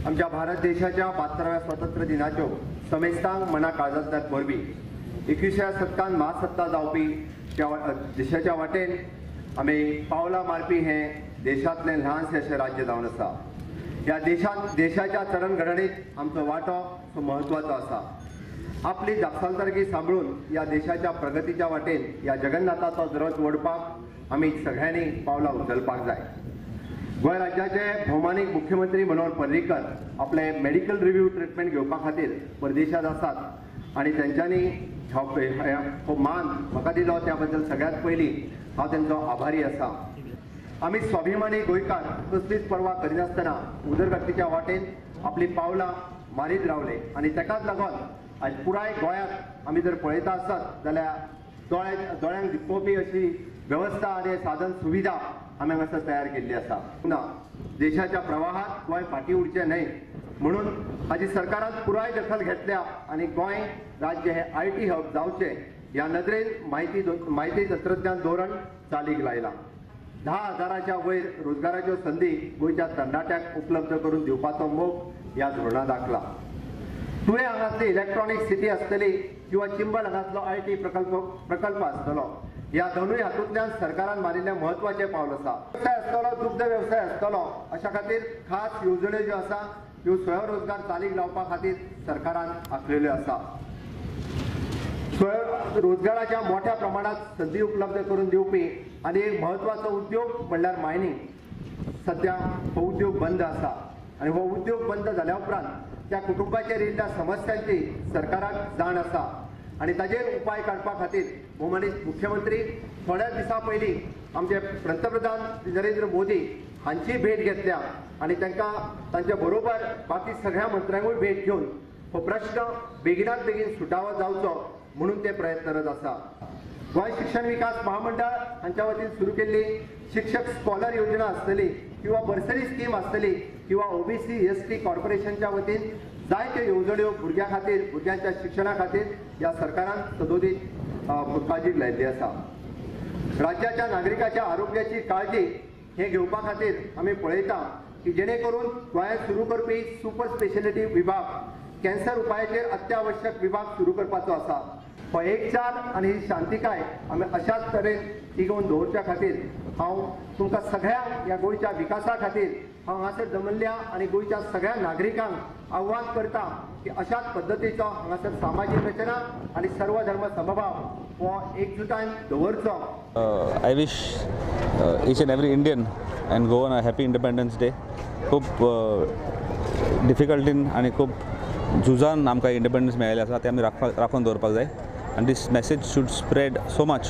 आमच्या भारत देशाच्या 72व्या स्वातंत्र्य दिनाच्यो समेस्तांक मना काळजांतल्यात वरवीं 21व्या शतकांत महासत्ता जावपी देशाच्या वाटेन आमी पावलां मारपी हें देशांतलें ल्हानशें अशें राज्य जावन आसा। ह्या देशाच्या चडणघडणीत आमचो वांटो म्हत्वाचो आसा। आपली जापसालदारकी सांबाळून ह्या देशाच्या प्रगतीच्या वाटेन ह्या जगन्नाथाचो रथ ओडपाक आमी सगळ्यांनी पावलां उचलपाक जाय। गोंय राज्याचे भौमानीक मुख्यमंत्री मनोहर पर्रीकर आपले मेडिकल रिव्ह्यू ट्रीटमेंट घेवपा खातीर परदेशांत आसात आनी तेंच्यांनी हो मान म्हाका दिलो त्या बद्दल सगळ्यांत पयलीं हांव तेंचो आभारी आसा। आमी स्वाभिमानी गोंयकार कसलीच पर्वा करिनासतना उदरगतीच्या वाटेन आपली पावलां मारीत रावले आनी तेकाच लागून आज पुराय गोंयांत आमी जर पळयता आसत जाल्यार दोळ्यांक दिपवपी अशी वेवस्था आनी साधन सुविधा आमी हांगासर तयार केल्ली आसा। ना देशाच्या प्रवाहात गोंय फाटीं उरचें न्हय म्हणून हाची सरकारान पुराय दखल घेतल्या आनी गोंय राज्य हे IT हब जावचें ह्या नदरेन माहिती तंत्रज्ञान धोरण चालीक लायलां। 10,000च्या वयर रोजगाराच्यो संदी गोंयच्या तरणाट्यांक उपलब्ध करून दिवपाचो मोग ह्या धोरणां दाखला। तुवें हांगासली इलेक्ट्रॉनीक सिटी आसतली किंवा चिंबल हांगासलो IT प्रकल्प आसतलो ह्या दोनूय हातूंतल्यान सरकारान मारिल्लें म्हत्वाचें पावल आसा। वेवसाय आसतलो दुग्ध वेवसाय आसतलो अशा खातीर खास येवजण्यो ज्यो आसा ह्यो स्वयंरोजगार चालीक लावपा खातीर सरकारान आंखलेल्यो आसा। स्वयंरोजगाराच्या मोठ्या प्रमाणात संदी उपलब्ध करून दिवपी आनी एक म्हत्वाचो उद्योग म्हणल्यार मायनिंग। सध्या हो उद्योग बंद आसा आनी हो उद्योग बंद जाल्या उपरांत त्या कुटुंबाचेर येयल्ल्या समस्यांची सरकाराक जाण आसा आनी ताजेर उपाय काडपा खातीर भौमानीक मुख्यमंत्री थोड्या दिसां पयलीं आमचे पंतप्रधान नरेंद्र मोदी हांची भेट घेतल्या आनी तांकां तांचे बरोबर बाकी सगळ्या मंत्र्यांकूय भेट घेवन हो प्रश्न बेगिनात बेगीन सुटावो जावचो म्हणून ते प्रयत्नरत आसा। गोंय शिक्षण विकास महामंडळ हांच्या वतीन सुरू केल्ली शिक्षक स्कॉलर योजना आसतली किंवा बर्सरी स्कीम आसतली किंवा OBC ST कॉर्पोरेशनच्या वतीन जायत्यो येवजण्यो भुरग्यां खातीर भुरग्यांच्या शिक्षणा खातीर ह्या सरकारान सदोदीत काळजीक लायिल्ली आसा। राज्याच्या नागरिकाच्या आरोग्याची काळजी हे घेवपा खातीर आमी पळयता की जेणे करून गोंयांत सुरू करपी सुपर स्पेशलिटी विभाग कॅन्सर उपायाचेर अत्यावश्यक विभाग सुरू करपाचो आसा। हो एकचार आनी ही शांतिकाय आमी अशाच तरेन तिगोवन दवरच्या खातीर हांव तुमकां सगळ्यांक ह्या गोंयच्या विकासा खातीर हांव हांगासर जमल्ल्या आनी गोंयच्या सगळ्या नागरिकांक आव्हान करता की अशाच पद्दतीचो हांगासर सामाजीक रचना आनी सर्व धर्म समभाव हो एकजुटान दवरचो। I wish each and every Indian and go on a happy Independence Day. खूब डिफिकल्टीन आनी खूब झुजान आमकां इंडिपेंडन्स मेळ्ळें आसा ते आमी राखून दवरपाक जाय and this message should spread so much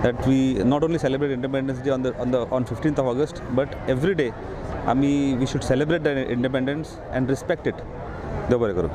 that we not only celebrate Independence Day on 15th of August but every day we should celebrate the independence and respect it. देव बरें करूं।